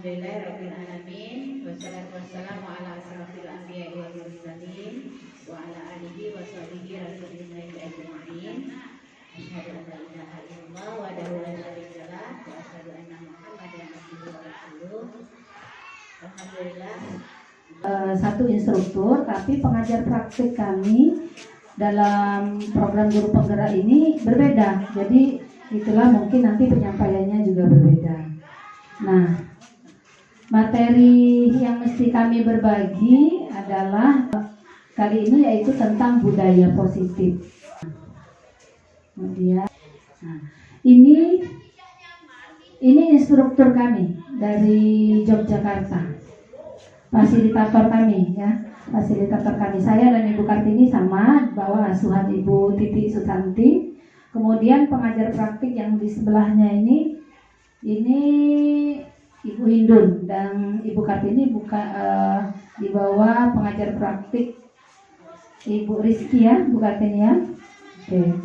Alhamdulillahirrahmanirrahim. Wassalatu wassalamu ala asrafil anbiya'i wal mursalin wa ala alihi wa sahbihi rasulillah ajma'in. Asyhadu an la ilaha illallah wa la syarika lah wa asyhadu anna Muhammadan abduhu wa rasuluh. Alhamdulillah. Satu instruktur, tapi pengajar praktik kami dalam program guru penggerak ini berbeda. Jadi itulah mungkin nanti penyampaiannya juga berbeda. Nah, materi yang mesti kami berbagi adalah kali ini yaitu tentang budaya positif. Kemudian, nah, ini instruktur kami dari Yogyakarta, fasilitator kami ya, fasilitator kami. Saya dan Ibu Kartini sama, bawah asuhan Ibu Titi Susanti. Kemudian pengajar praktik yang di sebelahnya ini Ibu Hindun dan Ibu Kartini di bawah pengajar praktik Ibu Rizky ya, Bu Kartini ya. Oke.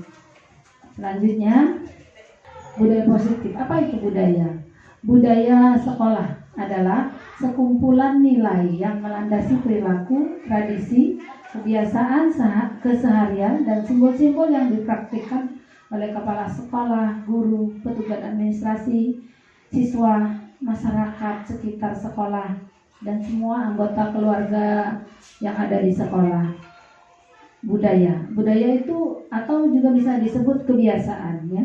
Selanjutnya budaya positif. Apa itu budaya? Budaya sekolah adalah sekumpulan nilai yang melandasi perilaku, tradisi, kebiasaan keseharian dan simbol-simbol yang dipraktikkan oleh kepala sekolah, guru, petugas administrasi, siswa, masyarakat sekitar sekolah, dan semua anggota keluarga yang ada di sekolah. Budaya itu atau juga bisa disebut kebiasaan ya.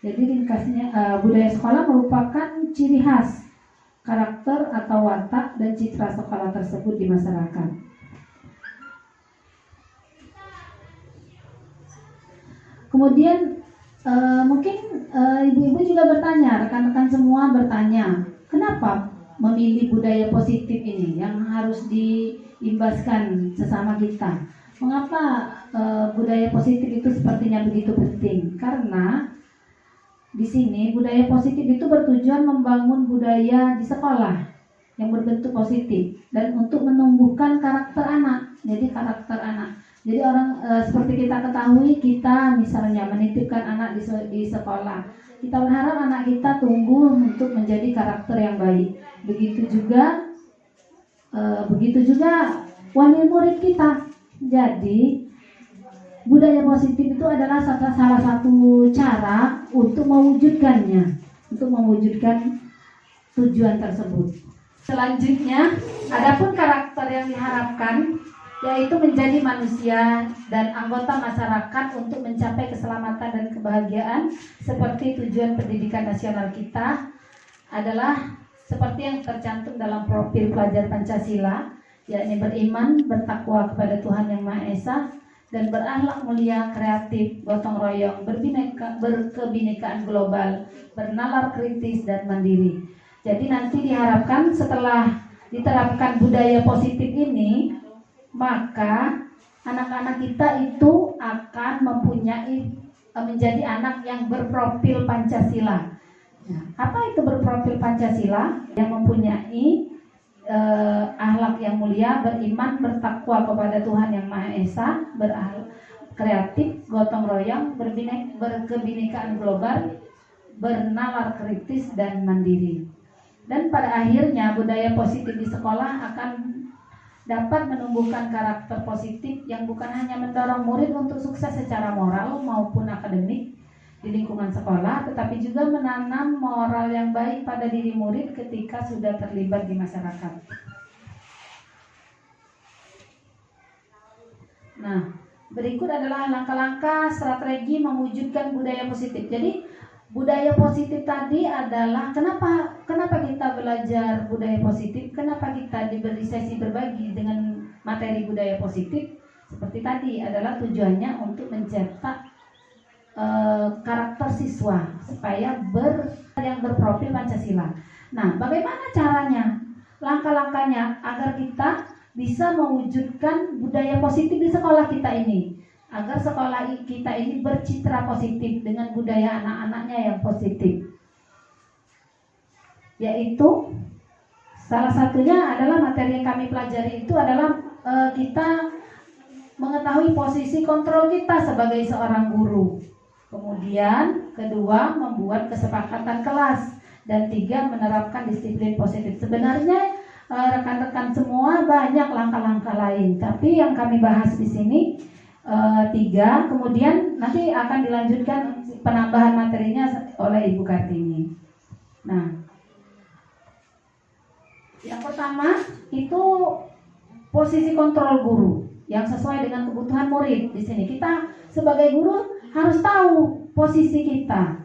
Jadi ringkasnya budaya sekolah merupakan ciri khas, karakter atau watak dan citra sekolah tersebut di masyarakat. Kemudian mungkin ibu-ibu juga bertanya, rekan-rekan semua bertanya, kenapa memilih budaya positif ini yang harus diimbaskan sesama kita? Mengapa budaya positif itu sepertinya begitu penting? Karena di sini budaya positif itu bertujuan membangun budaya di sekolah yang berbentuk positif dan untuk menumbuhkan karakter anak. Jadi karakter anak. Jadi orang seperti kita ketahui, kita misalnya menitipkan anak di sekolah, kita berharap anak kita tumbuh untuk menjadi karakter yang baik. Begitu juga wali murid kita. Jadi budaya positif itu adalah salah satu cara untuk mewujudkannya, untuk mewujudkan tujuan tersebut. Selanjutnya, adapun karakter yang diharapkan yaitu menjadi manusia dan anggota masyarakat untuk mencapai keselamatan dan kebahagiaan seperti tujuan pendidikan nasional kita adalah seperti yang tercantum dalam profil pelajar Pancasila, yakni beriman, bertakwa kepada Tuhan Yang Maha Esa, dan berakhlak mulia, kreatif, gotong royong, berkebinekaan global, bernalar kritis dan mandiri. Jadi nanti diharapkan setelah diterapkan budaya positif ini, maka anak-anak kita itu akan menjadi anak yang berprofil Pancasila. Nah, apa itu berprofil Pancasila? Yang mempunyai akhlak yang mulia, beriman, bertakwa kepada Tuhan Yang Maha Esa, berakhlak kreatif, gotong royong, berkebinekaan global, bernalar kritis dan mandiri. Dan pada akhirnya budaya positif di sekolah akan dapat menumbuhkan karakter positif yang bukan hanya mendorong murid untuk sukses secara moral maupun akademik di lingkungan sekolah, tetapi juga menanam moral yang baik pada diri murid ketika sudah terlibat di masyarakat. Nah, berikut adalah langkah-langkah strategi mewujudkan budaya positif. Jadi, budaya positif tadi adalah kenapa kita belajar budaya positif, kenapa kita diberi sesi berbagi dengan materi budaya positif. Seperti tadi adalah tujuannya untuk mencetak karakter siswa supaya yang berprofil Pancasila. Nah, bagaimana caranya? Langkah-langkahnya agar kita bisa mewujudkan budaya positif di sekolah kita ini, agar sekolah kita ini bercitra positif dengan budaya anak-anaknya yang positif. Yaitu salah satunya adalah materi yang kami pelajari itu adalah kita mengetahui posisi kontrol kita sebagai seorang guru. Kemudian kedua, membuat kesepakatan kelas. dan 3 menerapkan disiplin positif. Sebenarnya rekan-rekan semua banyak langkah-langkah lain, tapi yang kami bahas di sini 3, kemudian nanti akan dilanjutkan penambahan materinya oleh Ibu Kartini. Nah, yang pertama itu posisi kontrol guru yang sesuai dengan kebutuhan murid. Di sini kita sebagai guru harus tahu posisi kita.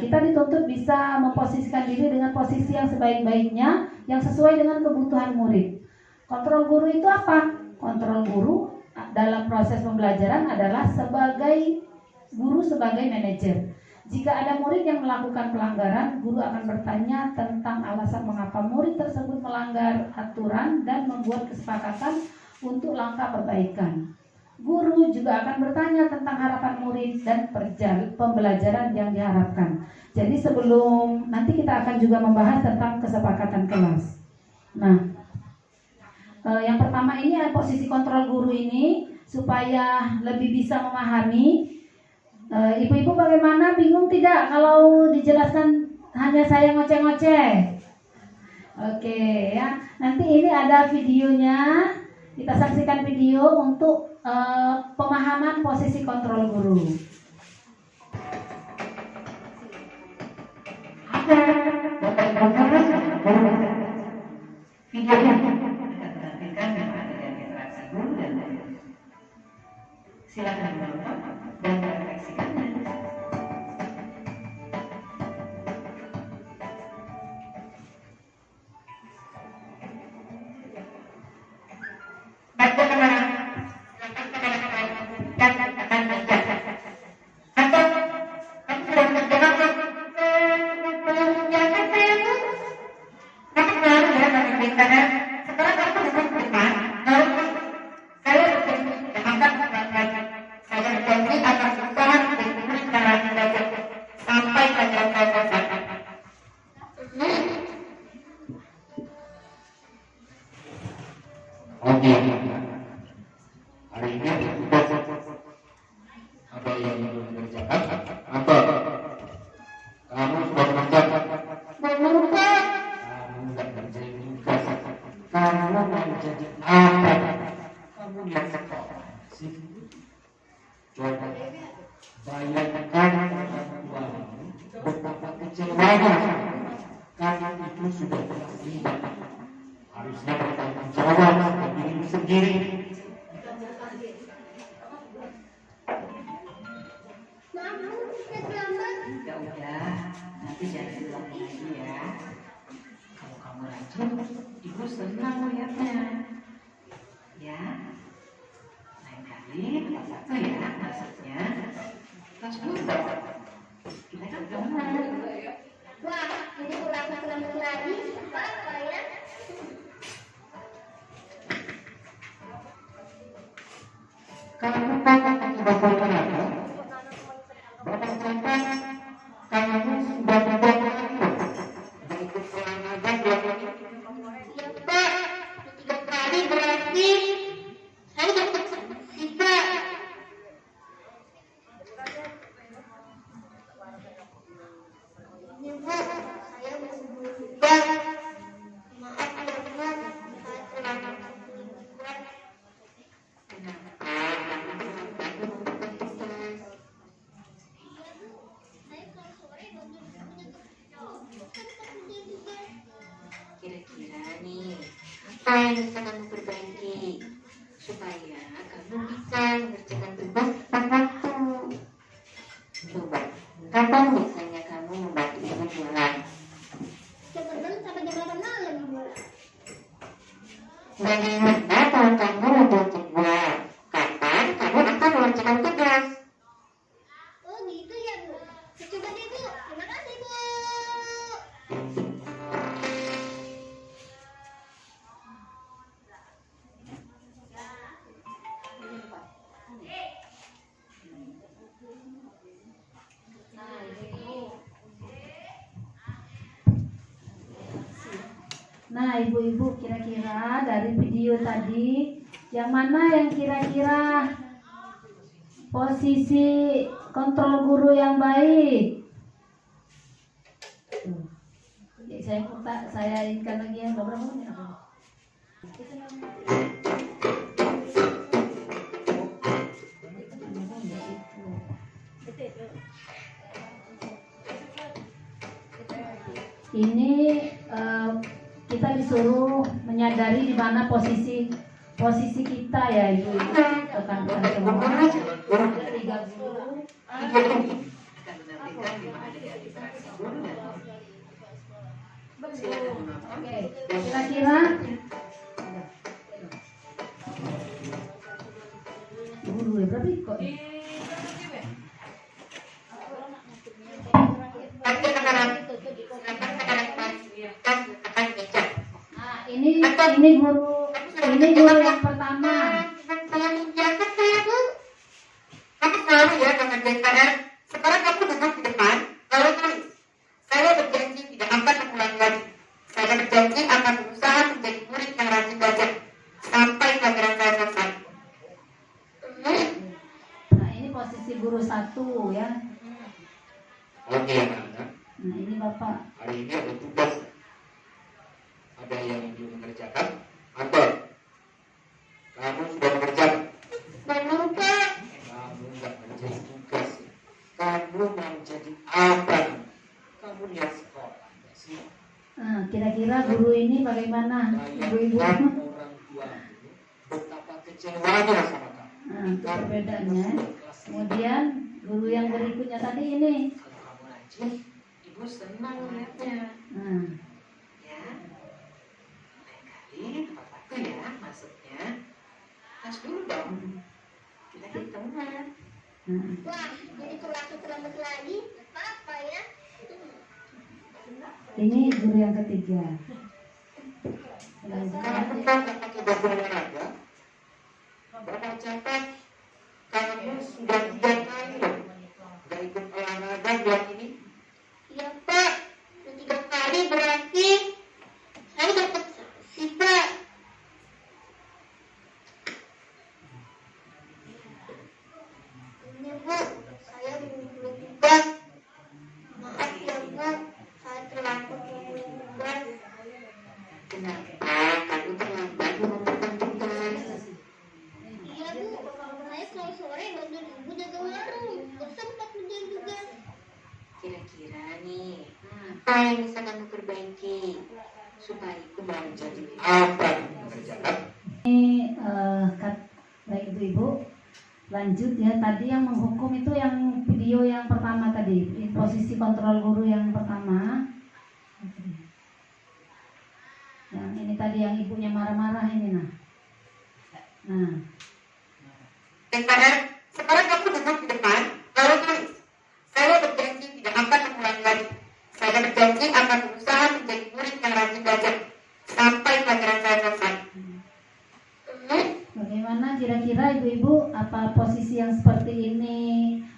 Kita dituntut bisa memposisikan diri dengan posisi yang sebaik-baiknya, yang sesuai dengan kebutuhan murid. Kontrol guru itu apa? Kontrol guru dalam proses pembelajaran adalah sebagai guru, sebagai manajer. Jika ada murid yang melakukan pelanggaran, guru akan bertanya tentang alasan mengapa murid tersebut melanggar aturan dan membuat kesepakatan untuk langkah perbaikan. Guru juga akan bertanya tentang harapan murid dan pembelajaran yang diharapkan. Jadi sebelum nanti kita akan juga membahas tentang kesepakatan kelas. Nah, yang pertama ini posisi kontrol guru ini supaya lebih bisa memahami. Ibu-ibu bagaimana, bingung tidak kalau dijelaskan hanya saya ngoceh-ngoceh? Oke ya, nanti ini ada videonya, kita saksikan video untuk pemahaman posisi kontrol guru. Videonya menampilkan adegan interaksi guru dan murid. Silakan menonton dan refleksikannya. Ibu senang melihatnya, ya. Lain kali kelas 1 ya, maksudnya kelas 2 kita kan kenal. Wah, ini kurang lagi, apa ya? Kalau sudah berapa? Berapa sampai kamu sudah berapa? Ikut olahraga berapa? Iya, Pak. 3 kali berarti saya dapat 3. Ini Bu, saya masih belum juga. Maaf ya Bu, saya telah melakukan. Kira-kira nih, apa yang bisa kamu perbaiki supaya kamu bisa mengerjakan tugas tepat waktu? Coba, kapan biasanya kamu membantu ibu jualan? Jam 6 sampai jam 8 malam, Ibu. Bagaimana kalau kamu membuat jadwal? Kapan kamu akan mengerjakan tugas? Oh gitu ya Bu. Coba deh Bu. Terima kasih Bu. Nah, ibu-ibu kira-kira dari video tadi yang mana yang kira-kira posisi kontrol guru yang baik? saya ingatkan lagi ya, berapa menit aku? Ini kita disuruh menyadari di mana posisi kita ya ibu rekan-rekan semua. Ada 30. Oke, kira-kira guru ya berarti kok ini guru yang pertama. Kamu selalu ya mengerjakan PR. Sekarang kamu duduk di depan, lalu tulis. Saya berjanji tidak akan mengulangi lagi. Saya berjanji akan berusaha menjadi murid yang rajin belajar sampai pelajaran saya selesai. Nah ini posisi guru 1 ya. Oke anak-anak, Nah ini bapak. hari ini ada tugas. Ada yang ingin mengerjakan? Atau kamu sudah mengerjakan? Belum, Pak. Kamu nggak menjadi tugas. Kamu mau jadi apa? Kamu lihat sekolah nggak sih? Nah, kira-kira guru ini bagaimana ibu-ibu? Bayangkan orang tua betapa kecewanya sama kamu. Nah, itu perbedaannya. Kemudian guru yang berikutnya tadi ini. Kalau kamu rajin, ibu senang melihatnya. Nah, Ya, lain kali tepat waktu ya masuknya. Tas dulu dong. Kita jadi teman. nah. Wah, jadi kalau aku terlambat lagi, apa ya? Ini guru yang ketiga. Sekarang kita nggak pakai baju olahraga. Berapa capek? Kamu sudah 3 kali loh nggak ikut olahraga bulan ini. Iya, Pak. Udah 3 kali berarti saya dapat sanksi, Pak. Ini, Bu. Saya belum tugas. Maaf ya, Bu. Saya terlambat mengulang tugas. Kenapa kamu terlambat mengumpulkan tugas? Iya, Bu. Saya selalu sore bantuin ibu jaga warung. Gak sempat menjaga tugas. Kira-kira nih, apa yang bisa kamu perbaiki supaya ibu mau Jadi menjadi apa yang mengerjakan? Ini baik ibu-ibu. Lanjut ya, tadi yang menghukum itu yang video yang pertama tadi, posisi kontrol guru yang pertama. Yang ini tadi yang ibunya marah-marah ini nah. Nah, TKR? Sekarang kamu duduk di depan, lalu tulis. Saya berjanji tidak akan mengulangi lagi. Saya berjanji akan berusaha menjadi murid yang rajin belajar sampai pelajaran saya selesai. bagaimana kira-kira ibu-ibu, apa posisi yang seperti ini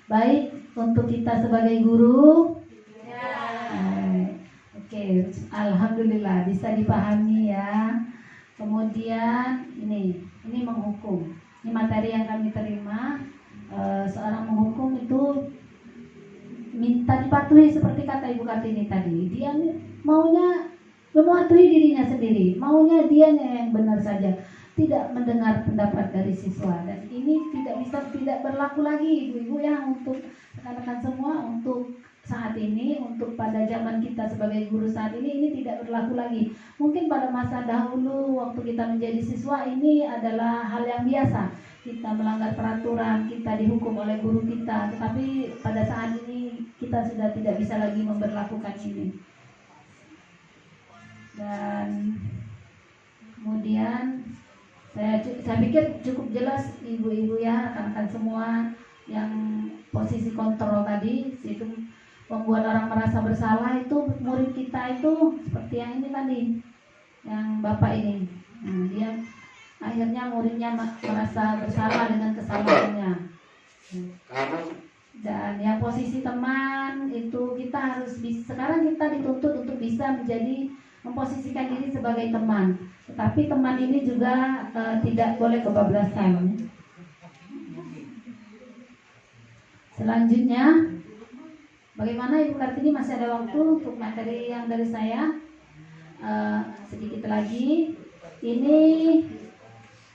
baik untuk kita sebagai guru? Oke, alhamdulillah bisa dipahami ya. Kemudian ini menghukum. Ini materi yang kami terima. Seorang menghukum itu minta dipatuhi seperti kata Ibu Kartini tadi. Dia maunya mematuhi dirinya sendiri, maunya dianya yang benar saja, tidak mendengar pendapat dari siswa. Dan ini tidak berlaku lagi ibu-ibu ya, untuk rekan-rekan semua, untuk saat ini, untuk pada zaman kita sebagai guru saat ini tidak berlaku lagi. Mungkin pada masa dahulu waktu kita menjadi siswa ini adalah hal yang biasa. Kita melanggar peraturan, kita dihukum oleh guru kita. Tetapi pada saat ini kita sudah tidak bisa lagi memberlakukan ini. Dan kemudian saya pikir cukup jelas ibu-ibu ya, rekan-rekan semua, yang posisi kontrol tadi itu membuat orang merasa bersalah. Itu murid kita itu seperti yang ini tadi, yang bapak ini. Nah, dia akhirnya muridnya merasa bersalah dengan kesalahannya. Kamu Dan yang posisi teman itu kita harus sekarang kita dituntut untuk bisa memposisikan diri sebagai teman. Tetapi teman ini juga tidak boleh kebablasan. Selanjutnya, bagaimana Ibu Kartini, masih ada waktu untuk materi yang dari saya? sedikit lagi. Ini,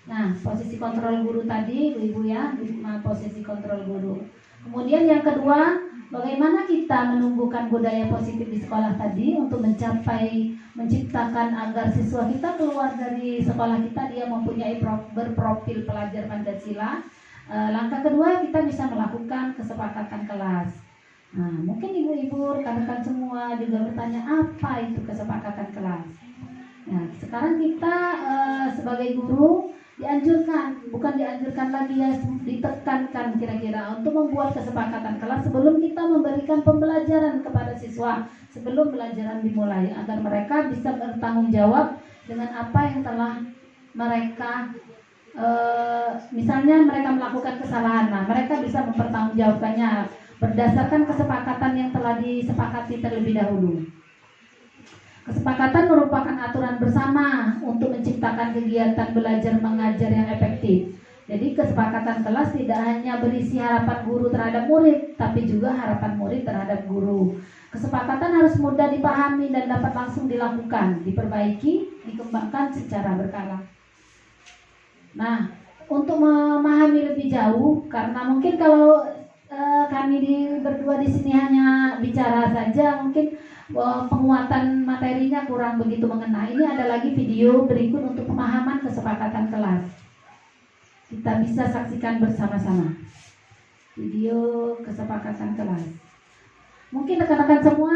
nah posisi kontrol guru tadi, ibu ya, posisi kontrol guru. Kemudian yang kedua, bagaimana kita menumbuhkan budaya positif di sekolah tadi untuk menciptakan agar siswa kita keluar dari sekolah kita dia mempunyai berprofil pelajar Pancasila. Langkah kedua, kita bisa melakukan kesepakatan kelas. Nah, mungkin ibu-ibu, rekan-rekan semua juga bertanya, apa itu kesepakatan kelas? Nah, sekarang kita sebagai guru bukan dianjurkan lagi ya, ditekankan kira-kira untuk membuat kesepakatan kelas sebelum kita memberikan pembelajaran kepada siswa, sebelum pelajaran dimulai, agar mereka bisa bertanggung jawab dengan apa yang telah mereka misalnya mereka melakukan kesalahan, nah mereka bisa mempertanggungjawabkannya berdasarkan kesepakatan yang telah disepakati terlebih dahulu. Kesepakatan merupakan aturan bersama untuk menciptakan kegiatan belajar mengajar yang efektif. Jadi kesepakatan kelas tidak hanya berisi harapan guru terhadap murid, tapi juga harapan murid terhadap guru. Kesepakatan harus mudah dipahami dan dapat langsung dilakukan, diperbaiki, dikembangkan secara berkala. Nah, untuk memahami lebih jauh, karena mungkin kalau kami berdua di sini hanya bicara saja, mungkin penguatan materinya kurang begitu mengena. Ini ada lagi video berikut untuk pemahaman kesepakatan kelas. Kita bisa saksikan bersama-sama video kesepakatan kelas. Mungkin rekan-rekan semua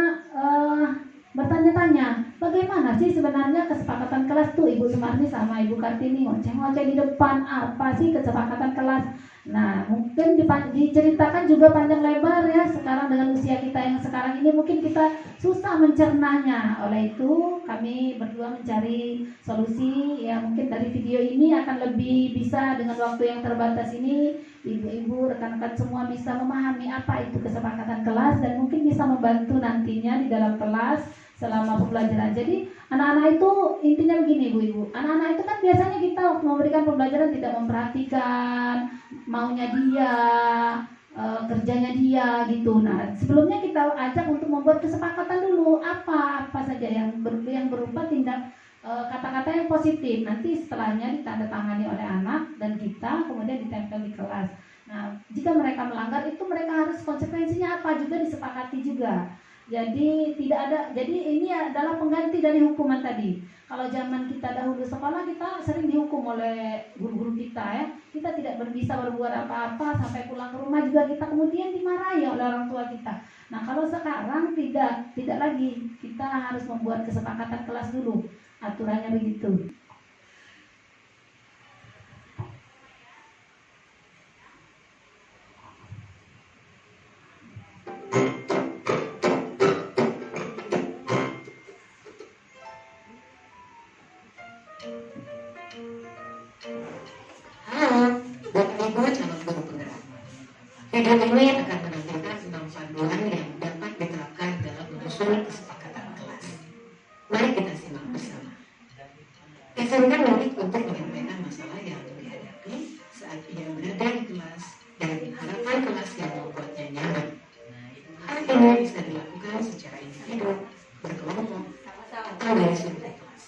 bertanya-tanya, bagaimana sih sebenarnya kesepakatan kelas tuh? Ibu Sumarni sama Ibu Kartini ngoceh-ngoceh di depan, apa sih kesepakatan kelas? Nah, mungkin diceritakan juga panjang lebar ya. Sekarang dengan usia kita yang sekarang ini mungkin kita susah mencernanya. Oleh itu kami berdua mencari solusi ya, mungkin dari video ini akan lebih bisa dengan waktu yang terbatas ini ibu-ibu, rekan-rekan semua bisa memahami apa itu kesepakatan kelas dan mungkin bisa membantu nantinya di dalam kelas selama pembelajaran. Jadi anak-anak itu intinya begini ibu-ibu, anak-anak itu kan biasanya kita waktu memberikan pembelajaran tidak memperhatikan maunya dia, kerjanya dia gitu. Nah sebelumnya kita ajak untuk membuat kesepakatan dulu apa saja yang berupa tindak kata-kata yang positif. Nanti setelahnya ditandatangani oleh anak dan kita kemudian ditempel di kelas. Nah jika mereka melanggar itu mereka harus konsekuensinya apa juga disepakati juga. Jadi ini adalah pengganti dari hukuman tadi. Kalau zaman kita dahulu sekolah kita sering dihukum oleh guru-guru kita ya. Kita tidak bisa berbuat apa-apa sampai pulang ke rumah juga kita kemudian dimarahi oleh orang tua kita. Nah kalau sekarang tidak lagi, kita harus membuat kesepakatan kelas dulu. Aturannya begitu. Video ini akan menampilkan 6 panduan yang dapat diterapkan dalam menyusun kesepakatan kelas. Mari kita simak bersama. Izinkan murid untuk menyampaikan masalah yang dihadapi saat ia berada di kelas dan harapan kelas yang membuatnya nyaman. Hal ini bisa dilakukan secara individu, berkelompok, atau dari survei kelas.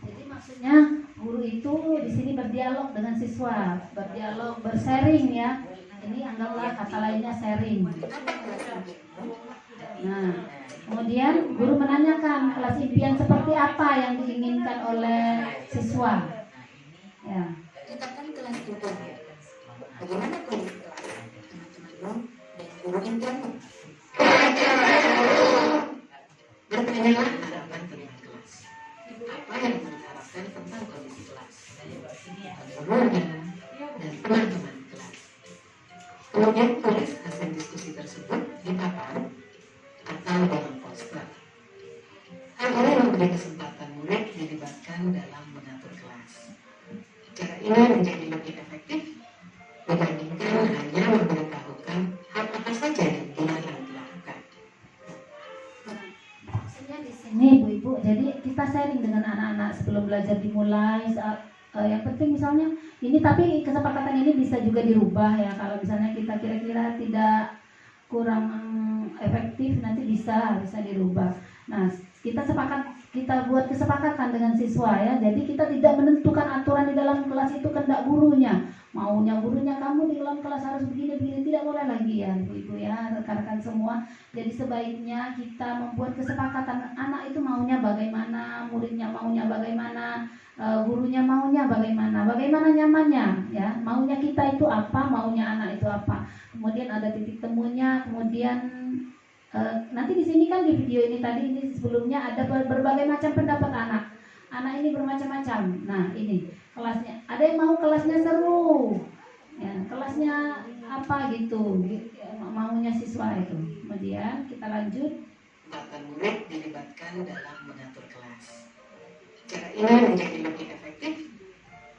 Jadi maksudnya guru itu di sini berdialog dengan siswa, berdialog, bersharing ya. Ini anggaplah kata lainnya sharing. Nah, kemudian guru menanyakan kelas impian seperti apa yang diinginkan oleh siswa. Ya. Katakan kelas impian. Bagaimana kondisi kelas teman-temanmu dan guru impianmu? Bertanyalah harapan tentang kelas. Apa yang diharapkan tentang kondisi kelas, gurunya dan teman-teman kelas. Kemudian tulis hasil diskusi tersebut di papan atau dalam poster. Hal ini memberi kesempatan murid dilibatkan dalam mengatur kelas. Cara ini menjadi lebih efektif dibandingkan hanya memberitahukan hal apa saja yang dilarang dilakukan. Maksudnya di sini ibu-ibu, jadi kita sharing dengan anak-anak sebelum belajar dimulai. Yang penting misalnya ini, tapi kesepakatan ini bisa juga dirubah ya. Kalau misalnya kita kira-kira tidak kurang efektif, nanti bisa dirubah. Nah kita buat kesepakatan dengan siswa ya. Jadi kita tidak menentukan aturan di dalam kelas itu kehendak gurunya. Maunya gurunya kamu di dalam kelas harus begini-begini, tidak boleh lagi ya ibu-ibu ya, rekan-rekan semua. Jadi sebaiknya kita membuat kesepakatan, anak itu maunya bagaimana, muridnya maunya bagaimana, gurunya maunya bagaimana nyamannya ya. Maunya kita itu apa, maunya anak itu apa. Kemudian ada titik temunya, kemudian nanti di sini kan di video ini tadi ini sebelumnya ada berbagai macam pendapat anak. Anak ini bermacam-macam. Nah ini kelasnya, ada yang mau kelasnya seru, ya, kelasnya apa gitu, maunya siswa itu. Kemudian kita lanjut. Mata murid dilibatkan dalam mengatur kelas. Cara ini menjadi lebih efektif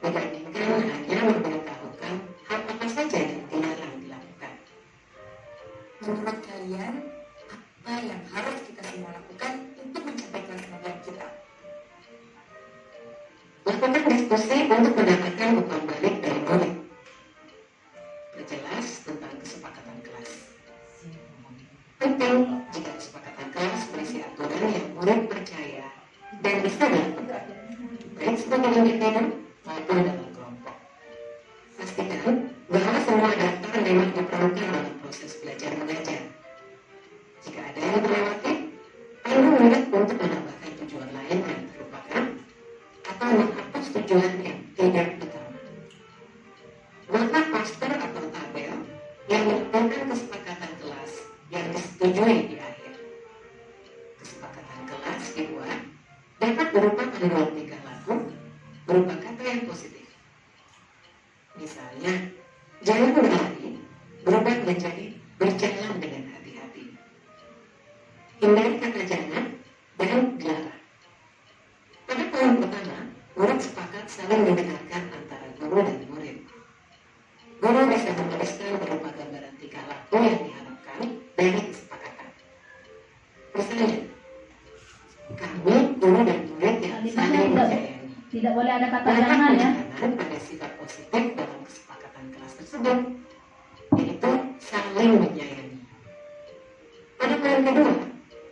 dibandingkan hanya memberitahukan hal apa saja yang dilarang dilakukan. Menurut kalian, apa yang harus kita semua lakukan untuk mencapai kelas tujuan kita? Lakukan diskusi untuk mendapatkan umpan balik dari murid. Perjelas tentang kesepakatan kelas. Penting jika kesepakatan kelas berisi aturan yang murid percaya dan bisa dilakukan, baik sebagai individu maupun dalam kelompok. Pastikan bahwa semua daftar memang diperlukan dalam proses belajar mengajar. Jika ada yang dilewati, perlu murid untuk menambahkan tujuan lain yang terlupakan atau menghapus tujuan yang tidak utama. Buatlah poster atau tabel yang merupakan kesepakatan kelas yang disetujui di akhir. Kesepakatan kelas dibuat dapat berupa panduan tingkah laku berupa kata yang positif. Misalnya, jangan berlari berubah menjadi berjalan dengan hati-hati. Hindari kata jangan dan dilarang. Pada poin pertama, murid sepakat saling mendengarkan antara guru dan murid. Guru bisa menuliskan berupa gambaran tingkah laku yang diharapkan dari kesepakatan. Misalnya, kami, guru dan murid yang saling menyayangi. Tidak boleh ada kata jangan ya. Pada sifat positif dalam kesepakatan kelas tersebut, yaitu saling menyayangi. Pada poin kedua,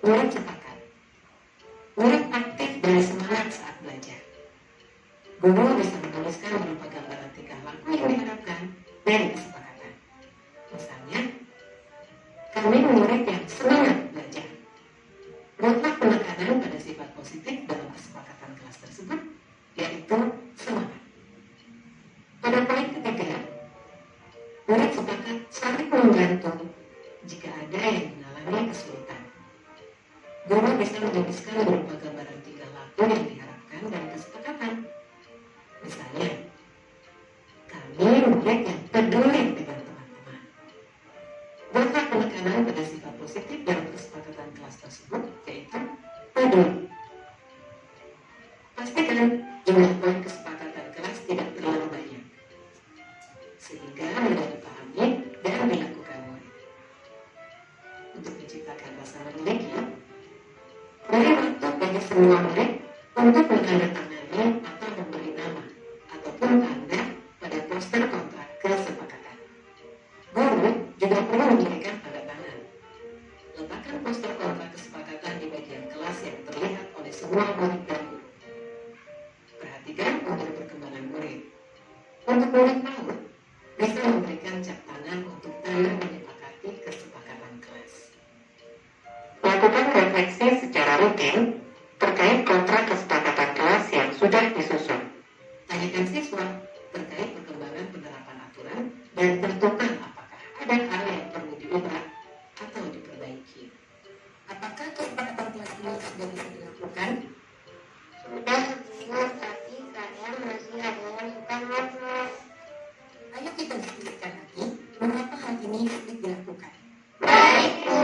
murid sepakat. Murid aktif dan semangat saat belajar. Guru bisa menuliskan berupa gambaran tingkah laku yang diharapkan dari kesepakatan. Misalnya, kami murid yang semangat belajar. Buatlah penekanan pada sifat positif dalam kesepakatan kelas tersebut, yaitu semangat. Pada poin ketiga, murid sepakat saling membantu jika ada yang mengalami kesulitan. Guru bisa menuliskan berupa gambaran tingkah laku yang diharapkan dari kesepakatan. Misalnya, kami murid yang peduli dengan teman-teman. Buatlah penekanan pada sifat positif dalam kesepakatan kelas tersebut, yaitu peduli. Pastikan jumlah poin kesepakatan kelas tidak terlalu banyak, sehingga mudah dipahami dan dilakukan murid. Untuk menciptakan rasa memiliki, beri waktu bagi semua murid untuk menandatangani atau memberi nama ataupun tanda pada poster kontrak kesepakatan. Guru juga perlu memberikan tanda tangan. Letakkan poster kontrak kesepakatan di bagian kelas yang terlihat oleh semua murid dan guru. Perhatikan umur perkembangan murid. Untuk murid PAUD, bisa memberikan cap tangan untuk tanda menyepakati kesepakatan kelas. Lakukan refleksi secara rutin terkait kontrak kesepakatan kelas yang sudah disusun. Tanyakan siswa terkait perkembangan penerapan aturan dan tentukan apakah ada hal yang perlu diubah atau diperbaiki. Apakah kesepakatan kelas ini sudah bisa dilakukan? Sudah, tapi kadang masih ada yang suka ngobrol. Ayo kita diskusikan lagi mengapa hal ini sulit dilakukan. Baik, Bu.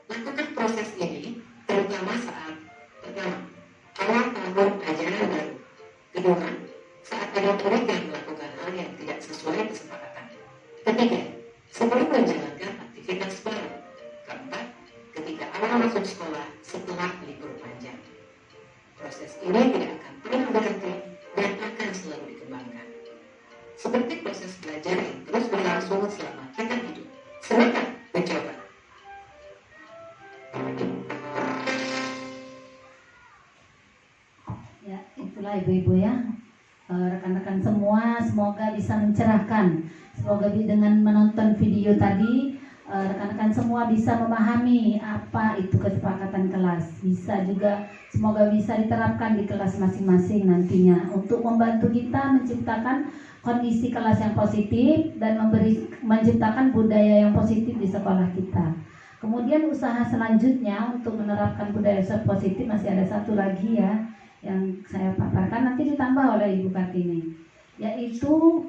Lakukan proses ini terutama saat pertama, awal tahun ajaran baru. Kedua, saat ada murid yang melakukan hal yang tidak sesuai kesepakatan. Ketiga, sebelum menjalankan aktivitas baru. Keempat, ketika awal masuk sekolah setelah libur panjang. Proses ini tidak akan pernah berhenti dan akan selalu dikembangkan. Seperti proses belajar yang terus berlangsung selama kita hidup. Semangat mencoba. itulah ibu-ibu ya, rekan-rekan semua, semoga bisa mencerahkan. Semoga dengan menonton video tadi rekan-rekan semua bisa memahami apa itu kesepakatan kelas. Bisa juga, semoga bisa diterapkan di kelas masing-masing nantinya untuk membantu kita menciptakan kondisi kelas yang positif dan menciptakan budaya yang positif di sekolah kita. Kemudian usaha selanjutnya untuk menerapkan budaya positif masih ada satu lagi ya yang saya paparkan, nanti ditambah oleh Ibu Kartini, yaitu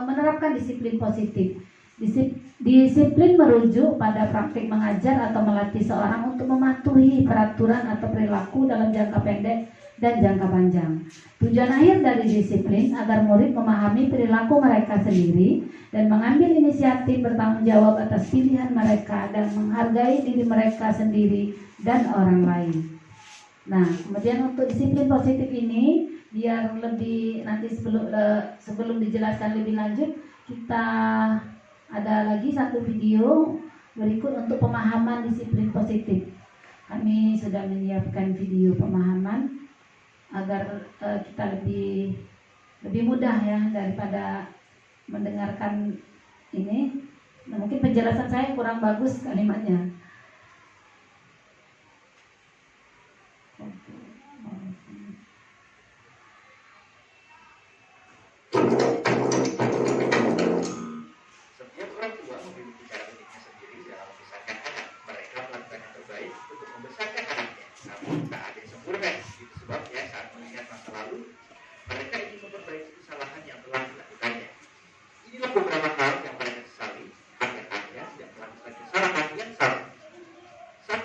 menerapkan disiplin positif. Disiplin merujuk pada praktik mengajar atau melatih seorang untuk mematuhi peraturan atau perilaku dalam jangka pendek dan jangka panjang. Tujuan akhir dari disiplin agar murid memahami perilaku mereka sendiri dan mengambil inisiatif bertanggung jawab atas pilihan mereka dan menghargai diri mereka sendiri dan orang lain. Nah, kemudian untuk disiplin positif ini, biar lebih nanti sebelum dijelaskan lebih lanjut, kita ada lagi satu video berikut untuk pemahaman disiplin positif. Kami sudah menyiapkan video pemahaman agar kita lebih mudah ya daripada mendengarkan ini. Nah, mungkin penjelasan saya kurang bagus kalimatnya. Setiap orang tua memiliki cara uniknya sendiri dalam membesarkan anak. Mereka melakukan yang terbaik untuk membesarkan anaknya. Namun tak ada yang sempurna. Itu sebabnya saat melihat masa lalu, mereka ingin memperbaiki kesalahan yang telah dilakukannya. Inilah beberapa hal yang mereka sesali agar Anda tidak melakukan kesalahan yang sama. 1.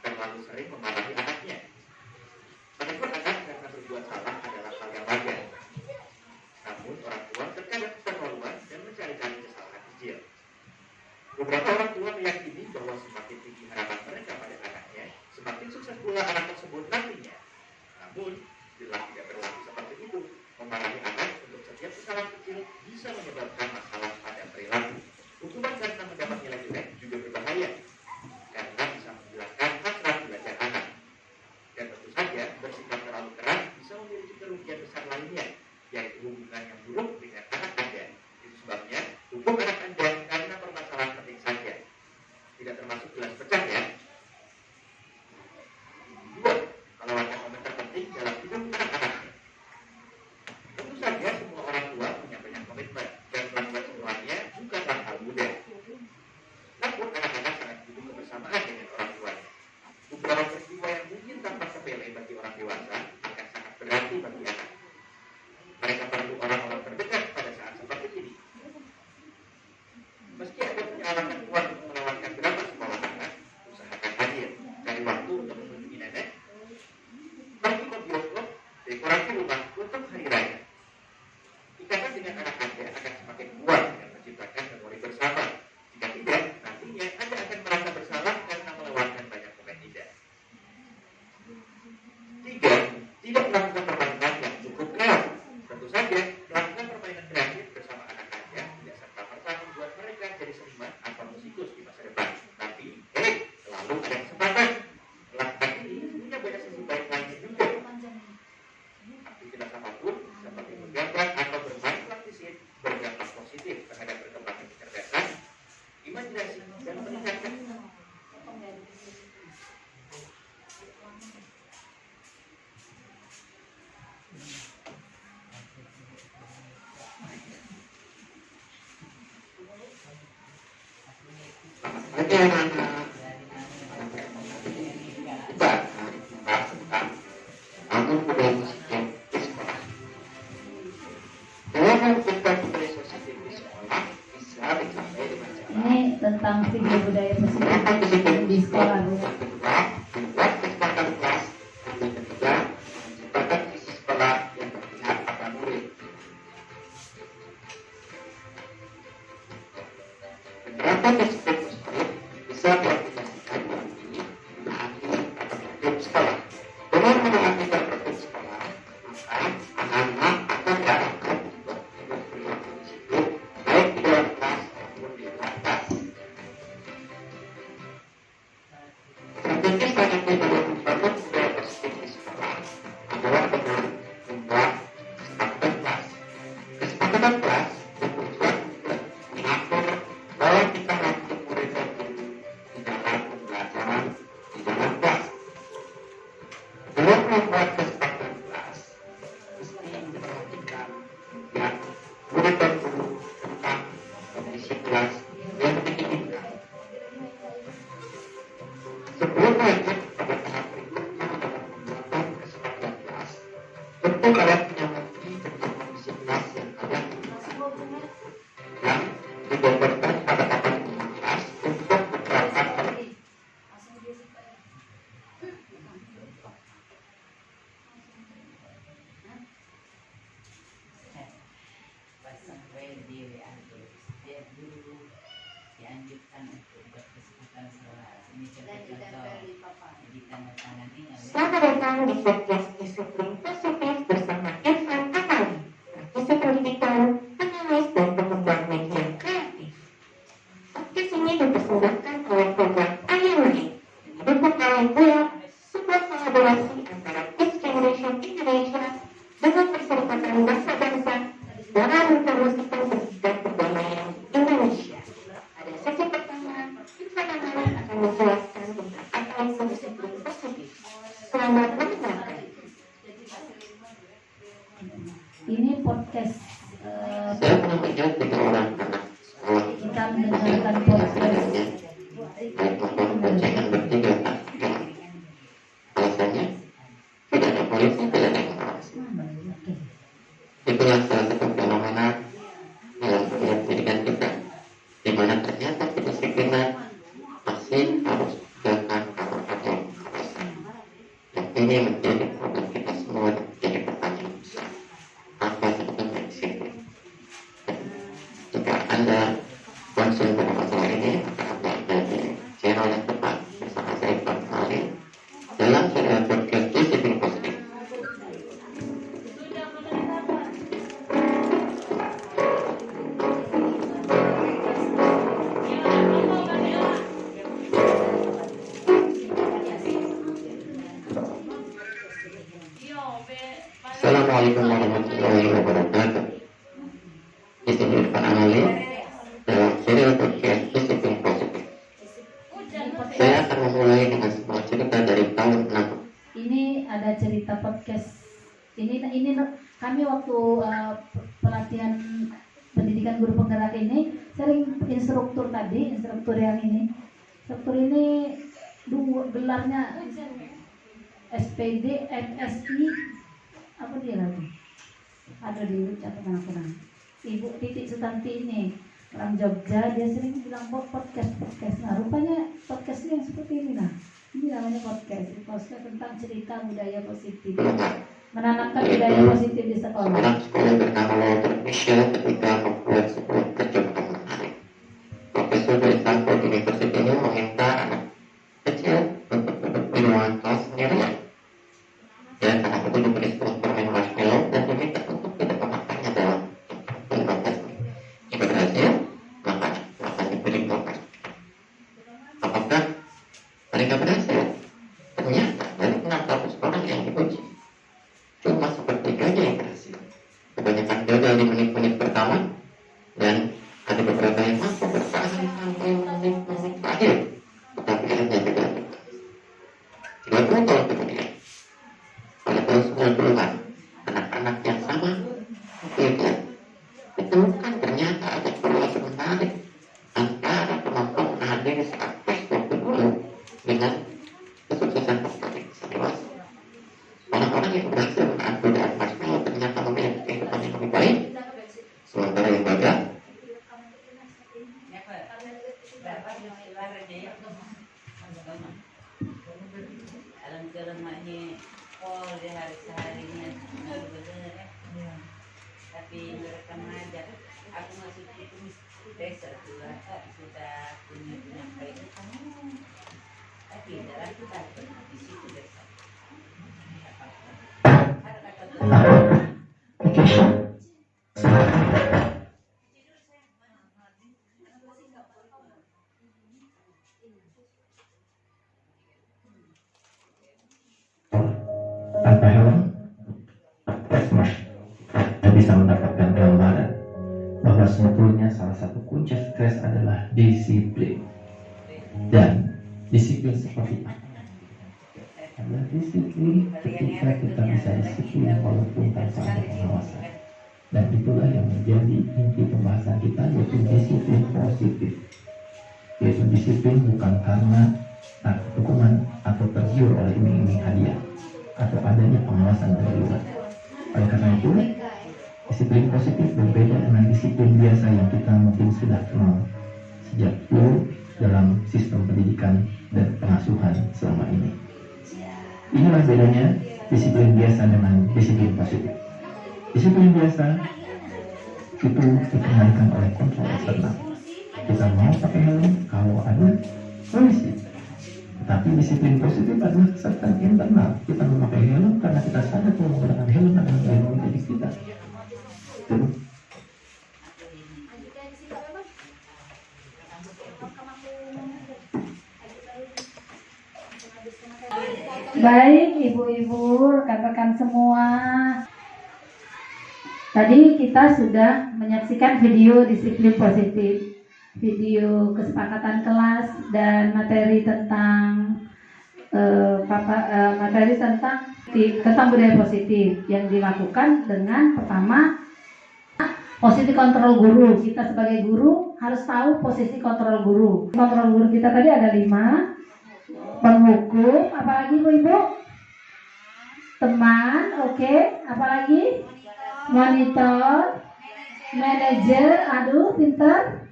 Terlalu sering memarahi anaknya. Menegur anak karena berbuat salah adalah hal yang wajar. Namun orang tua terkadang keterlaluan dan mencari-cari kesalahan kecil. Beberapa orang tua meyakini bahwa semakin tinggi harapan mereka pada anaknya, semakin sukses pula anak tersebut nantinya. Namun, jelas tidak berlaku seperti itu. Memarahi anak untuk setiap kesalahan kecil bisa menyebabkan masalah pada perilaku. Hukuman karena mendapat nilai jelek juga berbahaya, karena bisa menghilangkan hasrat belajar anak. Dan tentu saja, bersikap terlalu keras bisa memiliki kerugian besar lainnya, yaitu hubungan yang buruk dengan anak Anda. Itu sebabnya, hukum anak Anda karena permasalahan penting saja. Tidak termasuk gelas pecah ya. 2. Melewatkan momen terpenting dalam hidup anak-anaknya. Tentu saja semua orang tua punya banyak komitmen, dan melakukan semuanya bukanlah hal mudah. Namun anak-anak sangat butuh kebersamaan dengan orang tuanya. Beberapa peristiwa yang mungkin tampak sepele bagi orang dewasa akan sangat berarti bagi anak. Mereka perlu orang-orang terdekat pada saat seperti ini. Meski Anda punya alasan kuat untuk melewatkan berapa sekolah anak, usahakan hadir, cari waktu untuk mengunjungi nenek, pergi ke bioskop, dekorasi rumah untuk hari raya. Ikatan dengan anak Anda akan semakin kuat dengan menciptakan memori bersama. Jika tidak, nantinya Anda akan merasa bersalah karena melewatkan banyak momen indah. 3. Tidak melakukan permainan yang cukup kreatif. Tentu saja, melakukan permainan kreatif bersama anak Anda tidak serta-merta membuat mereka jadi seniman atau musikus di masa depan. Tapi, selalu ada kesempatan. Melakukan ini punya banyak sisi baik lainnya juga. Aktivitas apapun, seperti menggambar atau bermain praktisin, berdampak positif terhadap perkembangan kecerdasan, imajinasi, dan meningkatkan Oke anak-anak, kita akan membahas tentang bangun budaya positif di sekolah. Dalam menciptakan budaya positif di sekolah bisa dicapai dengan cara Ini tentang video budaya positif di sekolah. Bu. yang kedua, membuat kesepakatan kelas. Yang ketiga, menciptakan visi sekolah yang berpihak pada murid. Penerapan disiplin positif bisa diaplikasikan melalui menaati tata tertib sekolah. Dengan menaati tata tertib sekolah, maka anak-anak akan diarahkan untuk berperilaku disiplin baik di dalam kelas maupun di luar kelas. Strategi dalam membangun budaya positif di sekolah adalah dengan membuat kesepakatan kelas, mesti diperhatikan yang murid dan guru tentang kondisi kelas yang diinginkan. Sebelum lanjut pada tahap berikutnya dalam pembuatan kesepakatan kelas, tentu kalian punya mengerti tentang kondisi kelas yang kalian inginkan, yang digambarkan pada papan kelas untuk diterapkan pada sampai di WA setiap guru dianjurkan untuk berkesempatan kelas. Ini contoh di tanda tangan ini. Selamat datang di podcast Disiplin Positif bersama Irfan Anali, praktisi pendidikan, analis dan pengembang media kreatif. Podcast ini dipersembahkan oleh program Ayamani yang didukung oleh Bulat, sebuah kolaborasi antara Kids Generation Indonesia dengan Perserikatan Bangsa-Bangsa dalam mempromosikan pendidikan kebudayaan Indonesia. Pada sesi pertama, Irfan Anali akan menjelaskan tentang apa itu disiplin positif. Selamat mendengarkan. Ini podcast Saya pernah melihat 3 orang anak sekolah kita mendengarkan podcast. naik motor boncengan bertiga tak jalan. Alasannya tidak ada polisi, tidak ada yang mengawasi. Oke. Itulah salah satu fenomena dalam dunia pendidikan kita, di mana ternyata kedisiplinan masih harus ditegakkan kalau ada yang mengawasi. Dan ini menjadi problem kita semua dan menjadi pertanyaan besar. Apa sebetulnya disiplin? Dan jika Anda concern pada masalah ini, maka Anda ada di channel yang tepat bersama saya Irfan Anali dalam serial podcast Disiplin Positif. Assalamualaikum warahmatullahi wabarakatuh. Di sini Irfan Anali dalam serial podcast Disiplin Positif. Saya akan memulai dengan sebuah cerita dari tahun 6. Ini ada cerita podcast. Ini kami waktu pelatihan pendidikan guru penggerak ini sering instruktur yang ini. Instruktur ini gelarnya SPD, MSI, apa dia lagi? Ada di catatan aku. Ibu Titik Sutanti ini orang Jogja, dia sering bilang podcast. Nah, rupanya podcast yang seperti ini nah. Ini namanya podcast tentang cerita budaya positif, menanamkan budaya positif di sekolah. Seorang sekolah bernama Walter Mischel ketika membuat sebuah percobaan menarik. Profesor dari Stanford University ini meminta anak kecil untuk duduk di ruangan kelas sendirian. Dan anak itu diberi sebuah permen marshmallow dan diminta untuk tidak memakannya dalam 15 menit. Jika berhasil, maka akan diberi topeng. Apakah mereka berhasil? Ternyata dari 600 orang yang diuji, cuma sepertiganya yang berhasil. Kebanyakan gagal di menit-menit pertama, dan ada beberapa yang mampu bertahan sampai menit-menit terakhir, tetapi hanya gagal. 30 tahun kemudian, pada tahun 90-an, anak-anak yang sama beda ditemukan ternyata ada korelasi menarik antara kemampuan menahan diri saat tes waktu dulu dengan kesuksesan akademik dewasa. Orang-orang yang berhasil menahan godaan marshmallow ternyata memiliki kehidupan yang lebih baik, sementara yang gagal Alam kelemaknya di hari seharinya benar ya. Tapi mereka mengajar aku masih tulis desa sudah punya baik tapi dalam kita di situ desa tanpa helm, Desmond bisa mendapatkan gambaran bahwa sebetulnya salah satu kunci sukses adalah disiplin. Dan disiplin seperti apa? adalah disiplin ketika kita bisa disiplin walaupun tanpa ada pengawasan. Dan itulah yang menjadi inti pembahasan kita, yaitu disiplin positif. Yaitu disiplin bukan karena dukungan atau tergiur oleh iming-iming hadiah atau adanya pengawasan dari luar. Oleh karena itu, disiplin positif berbeda dengan disiplin biasa yang kita mungkin sudah kenal sejak dulu dalam sistem pendidikan dan pengasuhan selama ini. Inilah bedanya disiplin biasa dengan disiplin positif. Disiplin biasa itu dikendalikan oleh kontrol eksternal. Kita mau pakai helm kalau ada polisi. Tapi disiplin positif adalah kesertaan internal. Kita memakai helm karena kita sadar bahwa menggunakan helm adalah melindungi diri kita. Betul. Baik ibu-ibu, rekan-rekan semua. Tadi kita sudah menyaksikan video disiplin positif, video kesepakatan kelas dan materi tentang materi tentang budaya positif yang dilakukan dengan pertama posisi kontrol guru. Kita sebagai guru harus tahu posisi kontrol guru. Kontrol guru kita tadi ada 5. Penghukum, apalagi ibu-ibu? Teman, oke. Apalagi? Monitor, manajer, aduh pintar.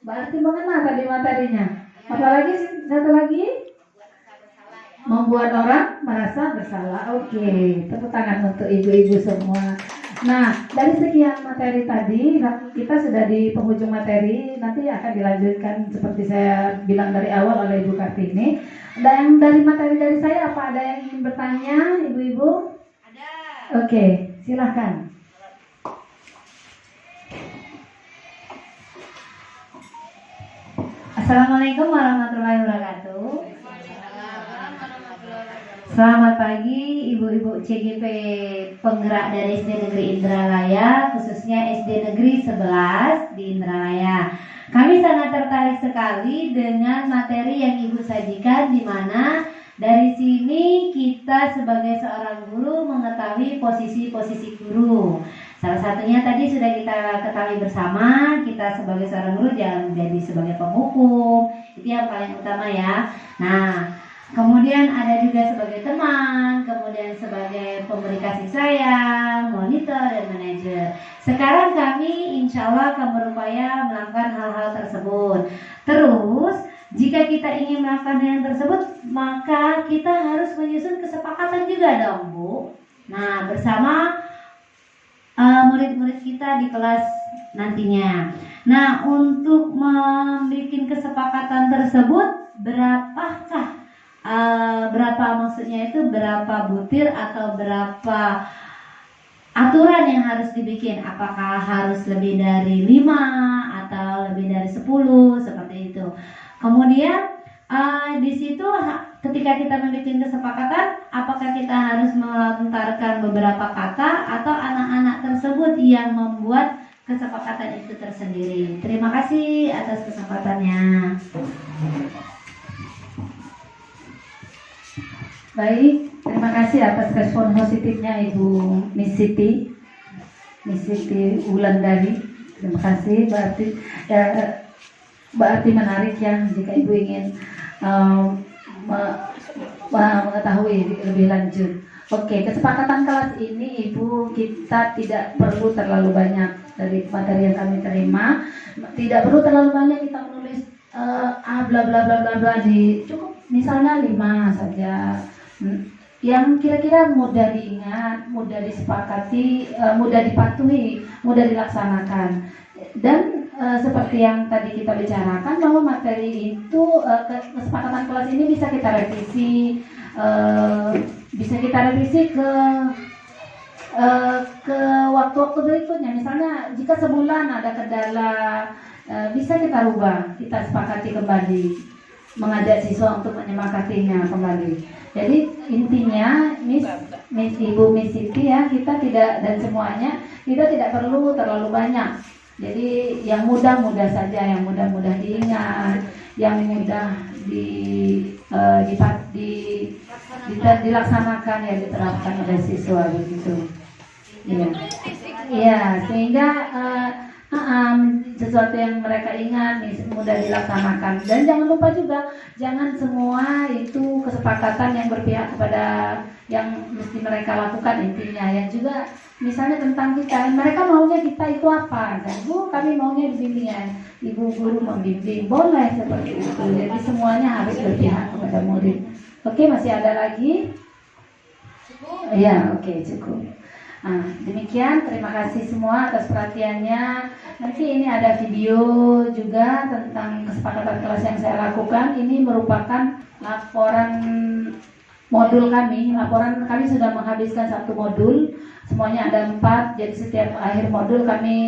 Berarti mengenal tadi materinya. Apalagi satu lagi? Membuat orang merasa bersalah. Oke, tepuk tangan untuk ibu-ibu semua. Nah, dari sekian materi tadi, kita sudah di penghujung materi. Nanti akan dilanjutkan seperti saya bilang dari awal oleh Ibu Kartini. Dan dari materi dari saya, apa ada yang ingin bertanya, ibu-ibu? Ada. Oke, silahkan. Assalamualaikum warahmatullahi wabarakatuh. Selamat pagi ibu-ibu CGP penggerak dari SD Negeri Indralaya, khususnya SD Negeri 11 di Indralaya. Kami sangat tertarik sekali dengan materi yang Ibu sajikan, di mana dari sini kita sebagai seorang guru mengetahui posisi-posisi guru. Salah satunya tadi sudah kita ketahui bersama, kita sebagai seorang guru jangan menjadi sebagai penghukum, itu yang paling utama ya. Nah, kemudian ada juga sebagai teman, kemudian sebagai pemberi kasih sayang, monitor, dan manajer. Sekarang kami insya Allah akan berupaya melakukan hal-hal tersebut. Terus, jika kita ingin melakukan hal tersebut, maka kita harus menyusun kesepakatan juga dong, Bu. Nah, bersama murid-murid kita di kelas nantinya. Nah, untuk membuat kesepakatan tersebut, berapakah berapa maksudnya itu berapa butir atau berapa aturan yang harus dibikin, apakah harus lebih dari 5 atau lebih dari 10 seperti itu. Kemudian di situ ketika kita membuat kesepakatan, apakah kita harus melontarkan beberapa kata atau anak-anak tersebut yang membuat kesepakatan itu tersendiri. Terima kasih atas kesempatannya. Baik, terima kasih atas respon positifnya Ibu Miss Siti Wulandari. Terima kasih, berarti menarik ya jika Ibu ingin mengetahui lebih lanjut. Oke, kesepakatan kelas ini Ibu, kita tidak perlu terlalu banyak dari materi yang kami terima. Tidak perlu terlalu banyak kita menulis bla bla bla bla bla, cukup misalnya 5 saja. Yang kira-kira mudah diingat, mudah disepakati, mudah dipatuhi, mudah dilaksanakan. Dan seperti yang tadi kita bicarakan, bahwa materi itu kesepakatan kelas ini bisa kita revisi, ke waktu-waktu berikutnya. Misalnya jika sebulan ada kendala, bisa kita rubah, kita sepakati kembali, mengajak siswa untuk menyemakatinya kembali. Jadi intinya Ibu Miss Siti ya, kita tidak, dan semuanya kita tidak perlu terlalu banyak. Jadi yang mudah-mudah saja, yang mudah-mudah diingat, yang mudah dilaksanakan ya, diterapkan oleh siswa begitu. Iya, iya, sehingga sesuatu yang mereka ingat mudah dilaksanakan. Dan jangan lupa juga, jangan semua itu kesepakatan yang berpihak kepada yang mesti mereka lakukan intinya. Yang juga misalnya tentang kita, mereka maunya kita itu apa? Dan Bu, kami maunya dibimbingan, ibu guru membimbing, boleh seperti itu. Jadi semuanya harus berpihak kepada murid. Oke, masih ada lagi? Ya, oke, cukup. Nah, demikian, terima kasih semua atas perhatiannya. Nanti ini ada video juga tentang kesepakatan kelas yang saya lakukan. Ini merupakan laporan modul kami. Laporan kami sudah menghabiskan 1 modul. Semuanya ada 4. Jadi setiap akhir modul kami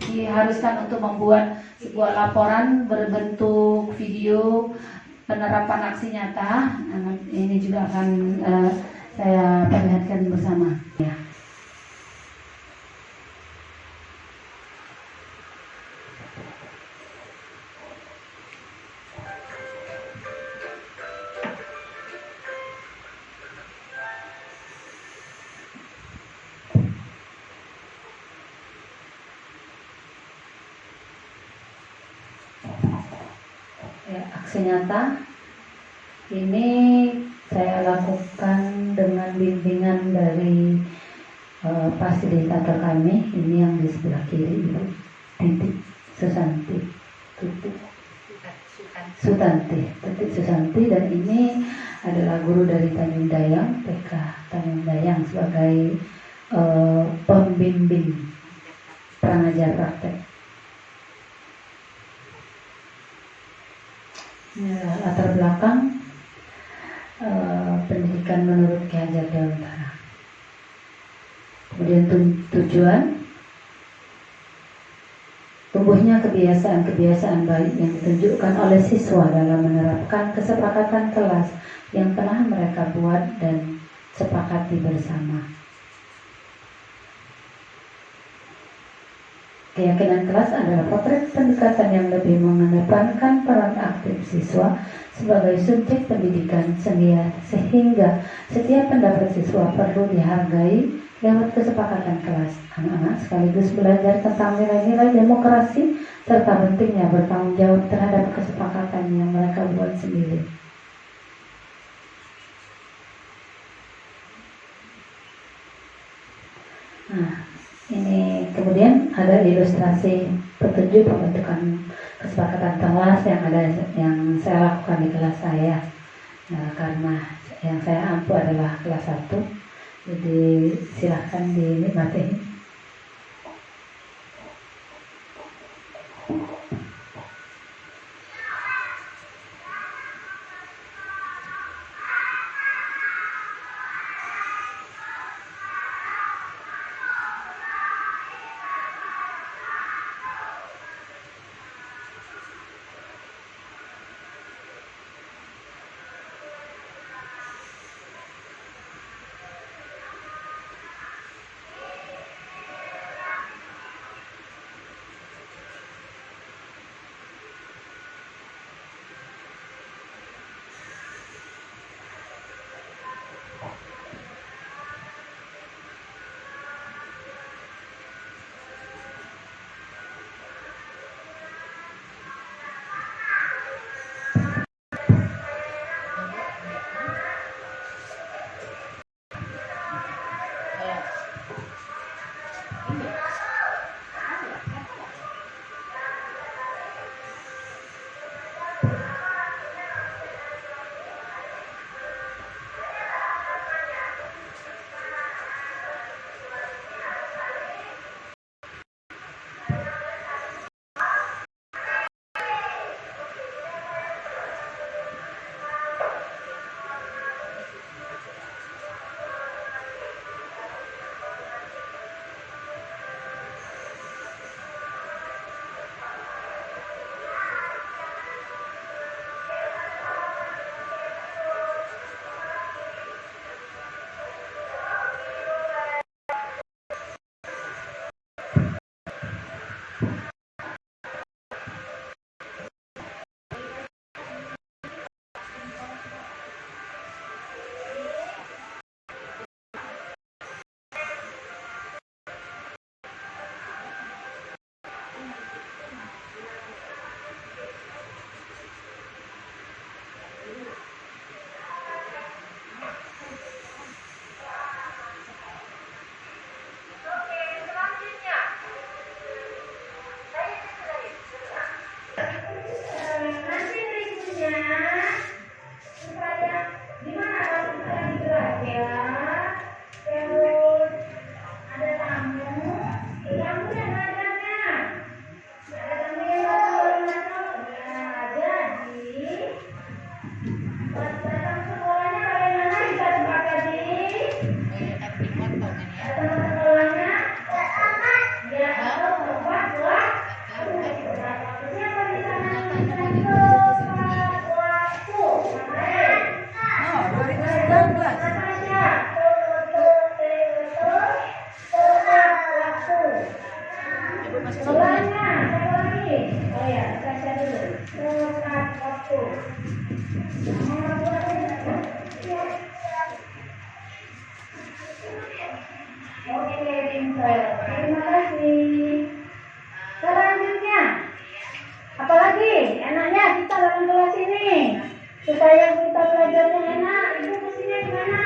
diharuskan untuk membuat sebuah laporan berbentuk video penerapan aksi nyata. Nah, ini juga akan saya perlihatkan bersama. Ya. Aksi nyata ini saya lakukan dengan bimbingan dari fasilitator kami. Ini yang di sebelah kiri, Ibu Titik Susanti, Titik Susanti, dan ini adalah guru dari Tanjung Dayang, PK Tanjung Dayang, sebagai pembimbing prangajar praktek. Ya, latar belakang pendidikan menurut Ki Hajar Dewantara. Kemudian tujuan tumbuhnya kebiasaan-kebiasaan baik yang ditunjukkan oleh siswa dalam menerapkan kesepakatan kelas yang telah mereka buat dan sepakati bersama. Keyakinan kelas adalah potret pendekatan yang lebih mengedepankan peran aktif siswa sebagai subjek pendidikan, sehingga setiap pendapat siswa perlu dihargai lewat kesepakatan kelas. Anak-anak sekaligus belajar tentang nilai-nilai demokrasi serta pentingnya bertanggung jawab terhadap kesepakatan yang mereka buat sendiri. Nah, ini kemudian ada ilustrasi petunjuk pembentukan kesepakatan kelas yang saya lakukan di kelas saya. Nah, karena yang saya ampu adalah kelas 1, jadi silahkan dinikmati. Oke, pintar. Terima kasih. Selanjutnya, apalagi enaknya kita dalam kelas ini supaya kita belajarnya enak. Ibu mestinya gimana?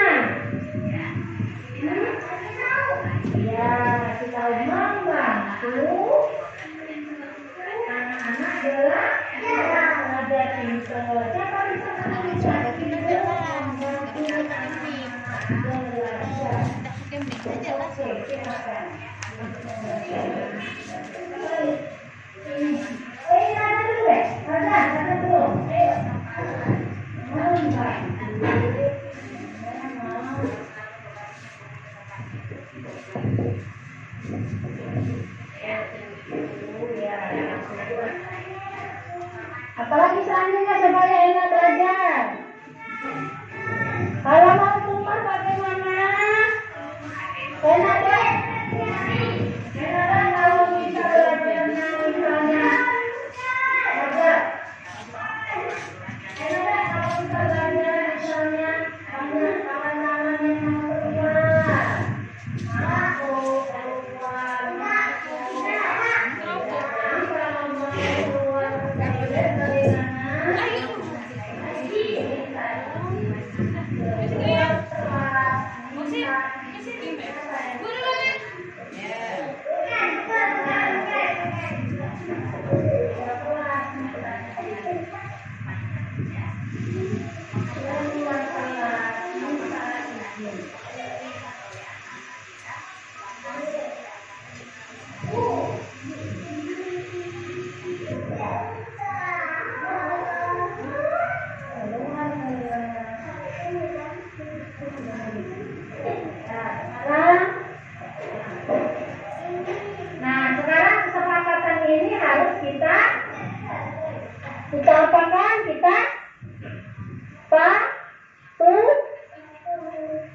Ya, kasih tahu membantu anak-anak adalah belajar pintar. Siapa bisa mengajar pintar? Oke, silakan. Rada dulu deh. Rada dulu. Ayo. Apalagi selanjutnya supaya enak belajar. Kalau mau keluar bagaimana? Enak deh. Enak kan kalau bisa belajarnya misalnya. Enak kan kalau bisa belajar misalnya banyak kawan-kawan yang mau keluar. Aku keluar. Jadi kalau mau keluar dari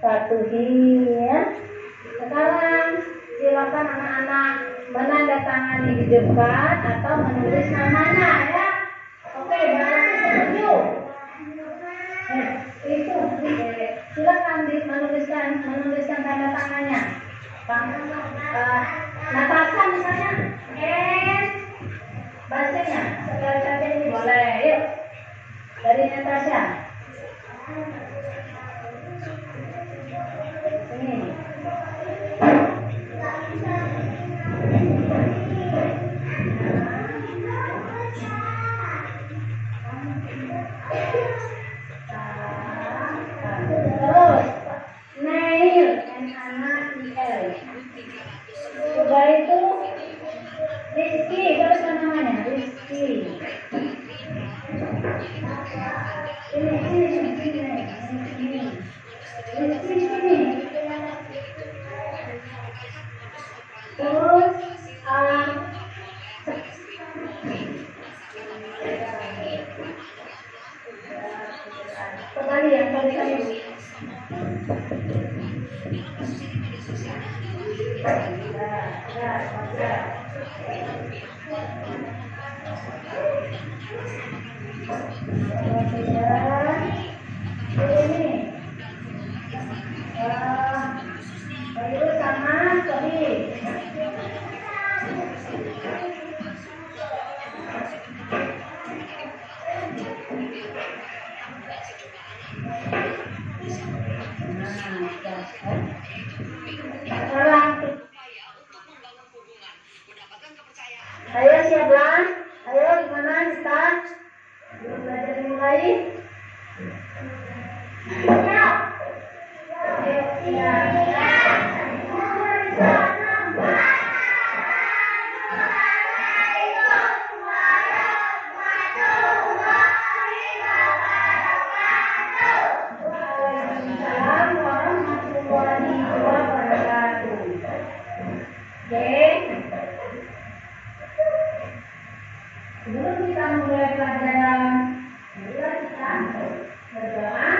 patuhi ya. Sekarang silakan anak-anak menandatangani di depan atau menulis namanya ya. Oke, berarti setuju. Itu silakan menuliskan tanda tangannya. Natasha misalnya, bacanya sekali saja ini boleh. Yuk, dari Natasha. Terus Nail N-A-I-L. Sudah itu Rizky, terus namanya Rizky. Sini. Terus kembali yang tadi. Bayu sama Sohi. Ayo siapa? Ayo gimana kita? Belajar dimulai. Sebelum kita mulai pelajaran, marilah kita berdoa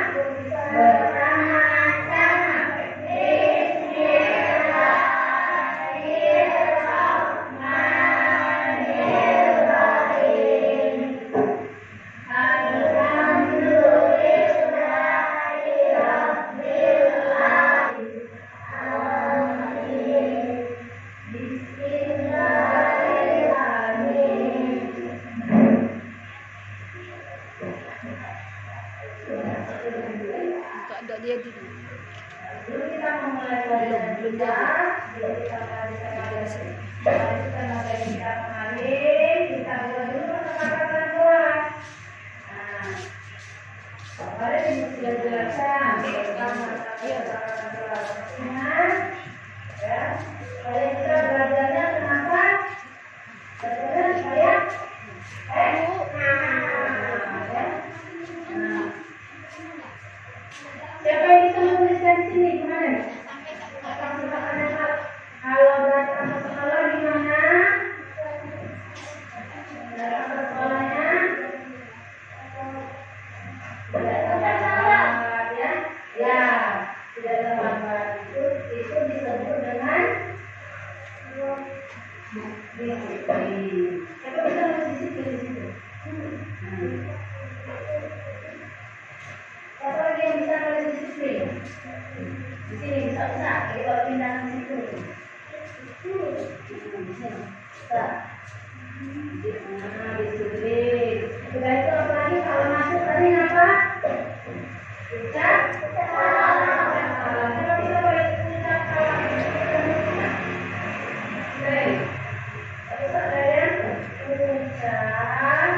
ada dia di Dulu kita memulai pelajaran kita, jadi kita melanjutkan materi kita kemarin, kita buat dulu kata-kata kelas. Nah, kemarin sudah jelaskan tentang kata-kata kelasnya, ya. Kalian bisa belajarnya kenapa? Belajarnya supaya siapa yang bisa menuliskan di sini kemarin? Kalau datang ke sekolah gimana? Datang ke sekolahnya? Tidak terlambat ya? Ya, tidak terlambat itu disebut dengan disiplin. Siapa bisa menulis disiplin di situ? Siapa lagi yang bisa nulis disiplin? Di sini bisa. Jadi kalau pindah ke situ, bisa. Nah, disiplin. Sudah itu apa lagi? Kalau masuk tadi apa? Ucap. Siapa bisa boleh ucap salam? Oke. Terus ada yang ucap.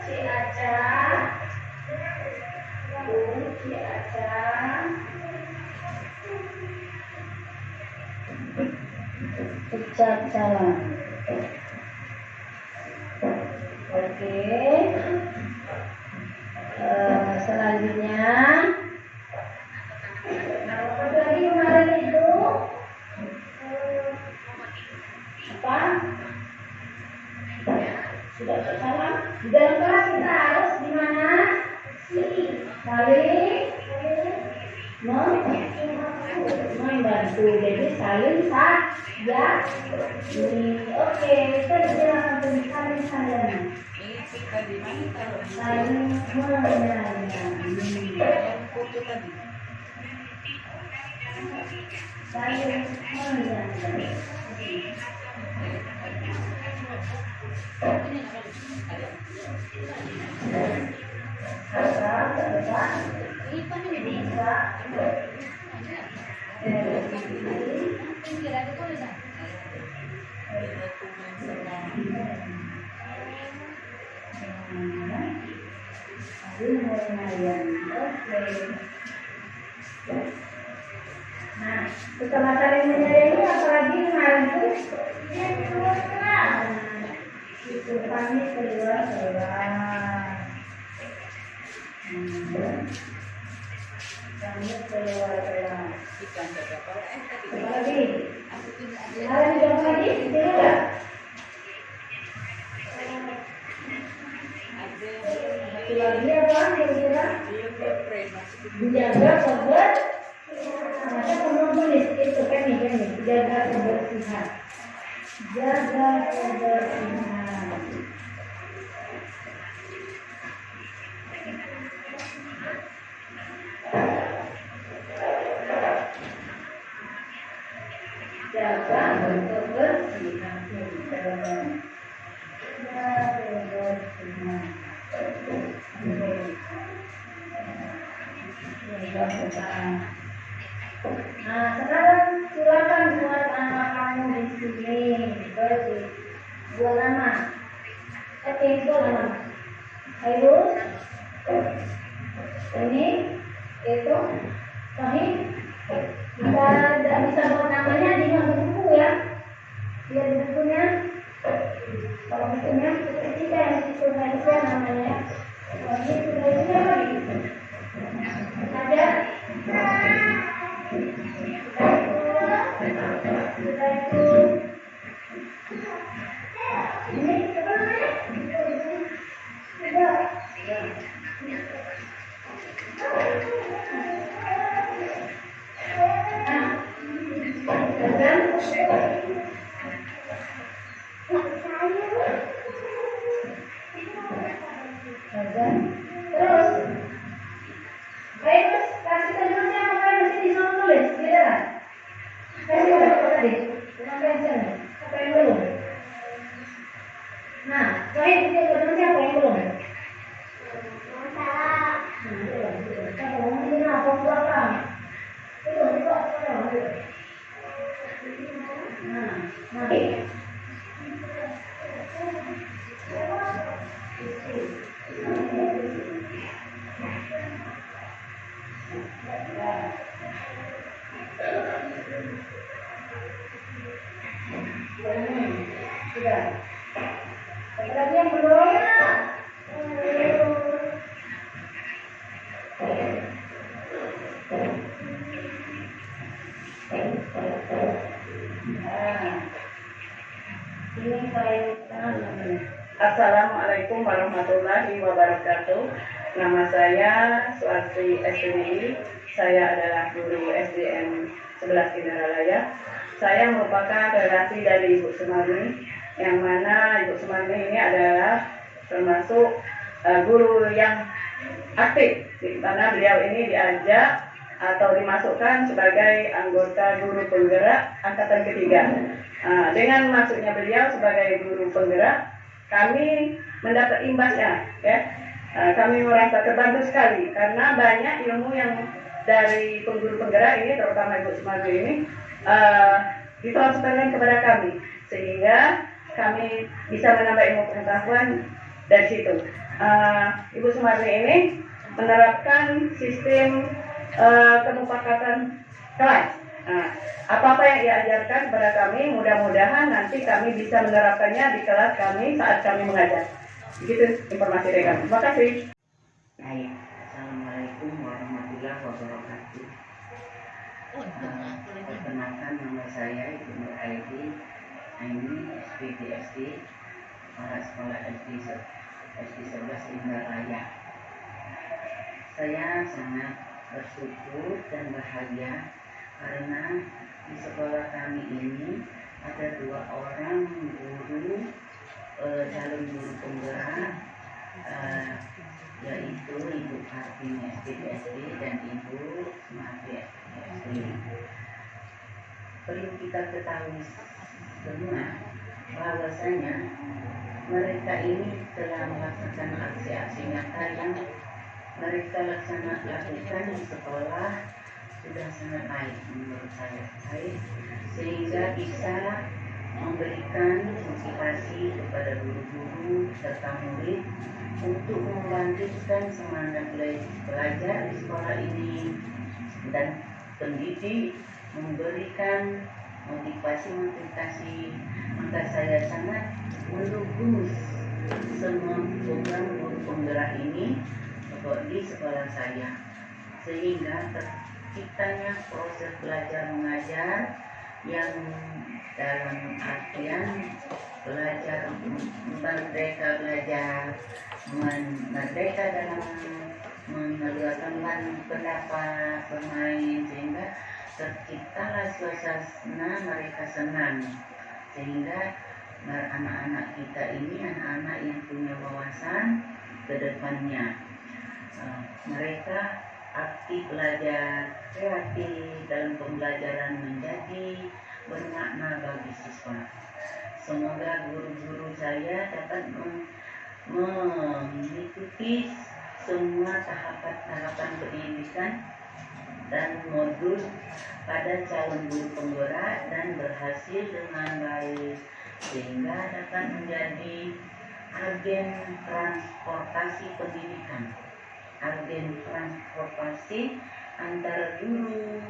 Si Aca, ucap salam. Oke. Selanjutnya apa lagi kemarin itu? Apa? Sudah salam. Di dalam kelas kita harus gimana? Saling membantu. Jadi saling oke, kita silakan tuliskan saling menyayangi. Saling menyayangi. Nah, setelah saling menyayangi apalagi kemarin tuh itu kami keluar lagi apa kira-kira dijaga kebersihan. Ada perlu tulis itu kan nih jaga kebersihan. Jaga kebersihan. Jaga kebersihan. Nah, sekarang silakan buat anak kamu di sini bersih. Buat nama. Oke, buat nama. Ayo. Ini itu Sahih. Kita tidak bisa buat namanya di buku ya. Lihat di bukunya. Kalau bukunya kita yang situ harusnya namanya. Ini sudah isinya lagi. Ada. Iya. Lagi yang belum? Assalamualaikum warahmatullahi wabarakatuh. Nama saya Suarti SPDI. Saya adalah guru SDN 11 Indralaya. Saya merupakan relasi dari Ibu Sumarni, yang mana Ibu Sumarni ini adalah termasuk guru yang aktif, di mana beliau ini diajak atau dimasukkan sebagai anggota guru penggerak angkatan ketiga. Dengan masuknya beliau sebagai guru penggerak, kami mendapat imbasnya, ya. Kami merasa terbantu sekali karena banyak ilmu yang dari pengguru penggerak ini, terutama Ibu Sumarni ini, ditransferkan kepada kami, sehingga kami bisa menambah ilmu pengetahuan dari situ. Ibu Sumarni ini menerapkan sistem kemufakatan kelas. Apa-apa yang diajarkan kepada kami, mudah-mudahan nanti kami bisa menerapkannya di kelas kami saat kami mengajar. Begitu informasi dari kami. Terima kasih. Baik, Assalamualaikum warahmatullahi wabarakatuh. Perkenalkan, nama saya Ibu Nur Aidi Aini, SPDSD, Kepala Sekolah SD 11 Indralaya. Saya sangat bersyukur dan bahagia karena di sekolah kami ini ada 2 orang guru calon guru penggerak, yaitu Ibu Kartini SPDSD dan Ibu Sumarti SPDSD. Perlu kita ketahui semua bahwasanya mereka ini telah melaksanakan aksi-aksi nyata yang mereka lakukan di sekolah sudah sangat baik menurut saya, sehingga bisa memberikan motivasi kepada guru-guru serta murid untuk melanjutkan semangat belajar di sekolah ini, dan pendidik memberikan motivasi. Maka saya sangat mendukung semua program guru penggerak ini di sekolah saya, sehingga terciptanya proses belajar mengajar yang dalam artian belajar merdeka dalam mengeluarkan pendapat bermain, sehingga terciptalah suasana mereka senang, sehingga anak-anak kita ini anak-anak yang punya wawasan ke depannya. Mereka aktif belajar, kreatif dalam pembelajaran, menjadi bermakna bagi siswa. Semoga guru-guru saya dapat mengikuti semua tahapan pendidikan dan modul pada calon guru penggerak dan berhasil dengan baik, sehingga dapat menjadi agen transportasi pendidikan, agen transportasi antara guru,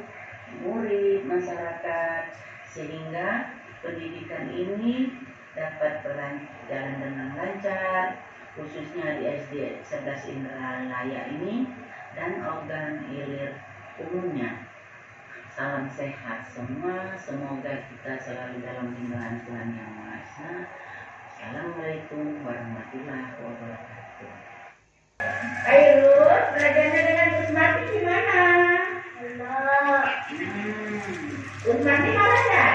murid, masyarakat, sehingga pendidikan ini dapat berjalan dengan lancar, khususnya di SD 11 Indralaya ini dan organ hilir umumnya. Salam sehat semua, semoga kita selalu dalam lindungan Tuhan Yang Maha Esa. Assalamualaikum warahmatullahi wabarakatuh. Ayo, belajarnya dengan Bu Sumarti gimana? Bu Sumarti mana ya?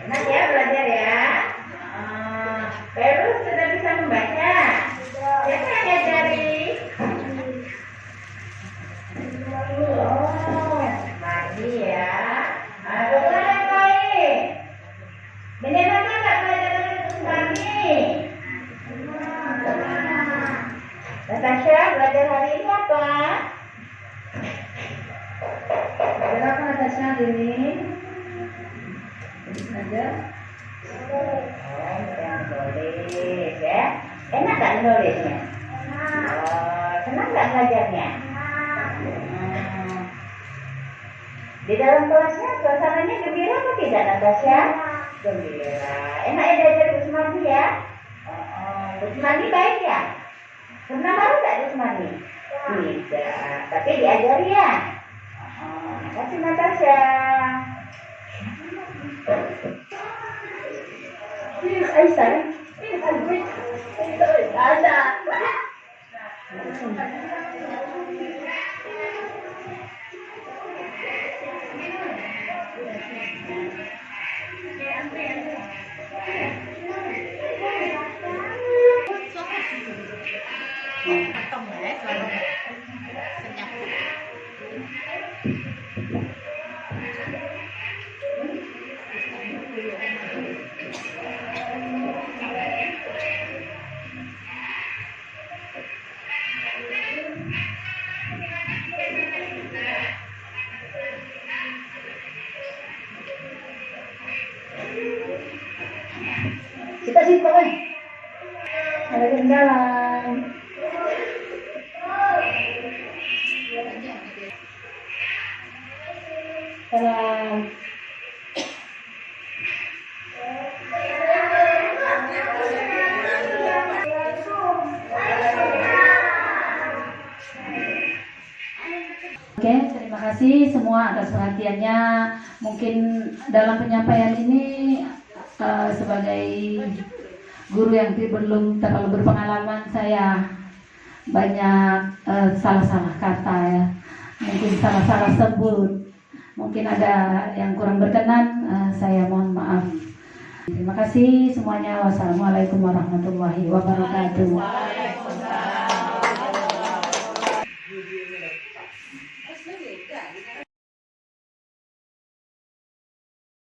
Enak ya belajar ya? Terus sudah bisa membaca? Siapa yang ngajari? Sumarti ya. Betul yang baik. Menyenangkan nggak belajar dengan Bu Sumarti? Natasha, belajar hari ini apa? Belajar apa Natasha hari ini? Belajar? Yang nulis ya. Enak nggak nulisnya? Senang nggak belajarnya? Di dalam kelasnya suasananya gembira atau tidak, Natasha? Gembira. Enak ya diajar Bu Sumandi ya? Bu Sumandi baik ya? Pernah marah nggak Bu Sumandi? Tidak, tapi diajari ya? Makasih Natasha. Please, Aisyah. Aisyah. Kita sih kok ada kendala. Salam. Oke, terima kasih semua atas perhatiannya. Mungkin dalam penyampaian ini sebagai guru yang belum terlalu berpengalaman, saya banyak salah-salah kata ya, mungkin salah-salah sebut, mungkin ada yang kurang berkenan, saya mohon maaf. Terima kasih semuanya. Wassalamualaikum warahmatullahi wabarakatuh.